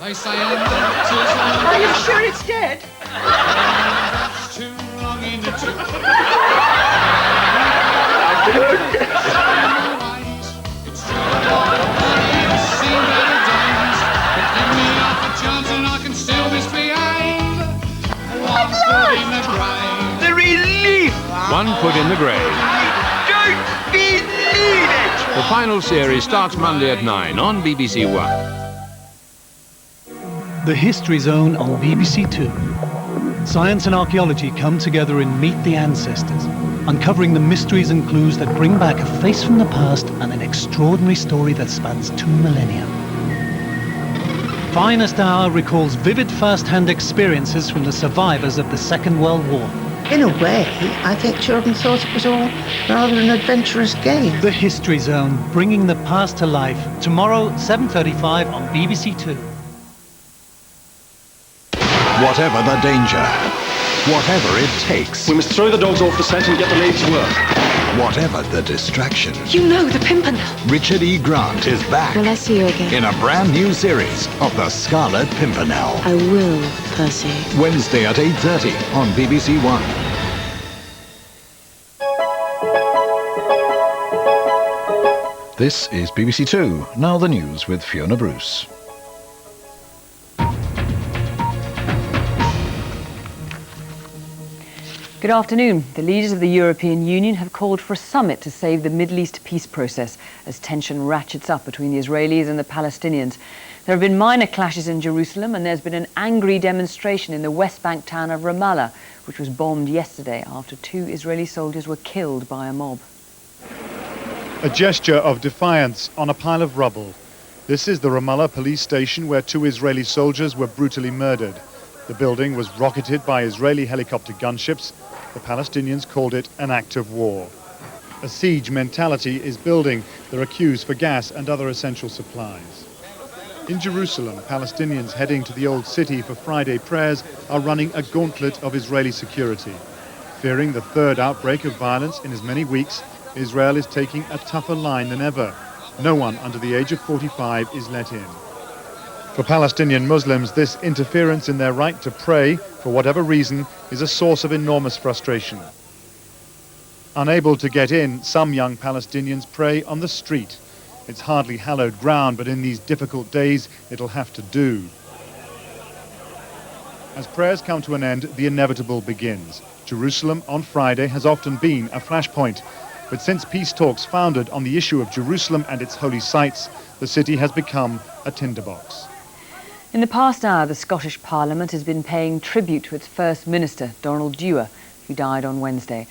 They say are you sure it's dead? that's too long in the tooth. It's true, I've seen better days, but give me half a chance and I can still misbehave. One foot in the grave. The relief! One foot in the grave. I don't believe it! The final series starts Monday at 9 on BBC One. The History Zone on BBC Two. Science and archaeology come together in Meet the Ancestors, uncovering the mysteries and clues that bring back a face from the past and an extraordinary story that spans 2 millennia. Finest Hour recalls vivid first-hand experiences from the survivors of the Second World War. In a way, I think children thought it was all rather an adventurous game. The History Zone, bringing the past to life. Tomorrow, 7:35 on BBC Two. Whatever the danger, whatever it takes, We must throw the dogs off the scent and get the lady to work. whatever the distraction, You know the Pimpernel. Richard E. Grant is back Will I see you again? in a brand new series of The Scarlet Pimpernel. I will, Percy. Wednesday at 8:30 on BBC One. This is BBC Two. Now the news with Fiona Bruce. Good afternoon. The leaders of the European Union have called for a summit to save the Middle East peace process as tension ratchets up between the Israelis and the Palestinians. There have been minor clashes in Jerusalem and there's been an angry demonstration in the West Bank town of Ramallah, which was bombed yesterday after 2 Israeli soldiers were killed by a mob. A gesture of defiance on a pile of rubble. This is the Ramallah police station where 2 Israeli soldiers were brutally murdered. The building was rocketed by Israeli helicopter gunships. The Palestinians called it an act of war. A siege mentality is building. There are queues for gas and other essential supplies. In Jerusalem, Palestinians heading to the old city for Friday prayers are running a gauntlet of Israeli security. Fearing the 3rd outbreak of violence in as many weeks, Israel is taking a tougher line than ever. No one under the age of 45 is let in. For Palestinian Muslims, this interference in their right to pray, for whatever reason, is a source of enormous frustration. Unable to get in, some young Palestinians pray on the street. It's hardly hallowed ground, but in these difficult days, it'll have to do. As prayers come to an end, the inevitable begins. Jerusalem on Friday has often been a flashpoint. But since peace talks foundered on the issue of Jerusalem and its holy sites, the city has become a tinderbox. In the past hour, the Scottish Parliament has been paying tribute to its First Minister, Donald Dewar, who died on Wednesday.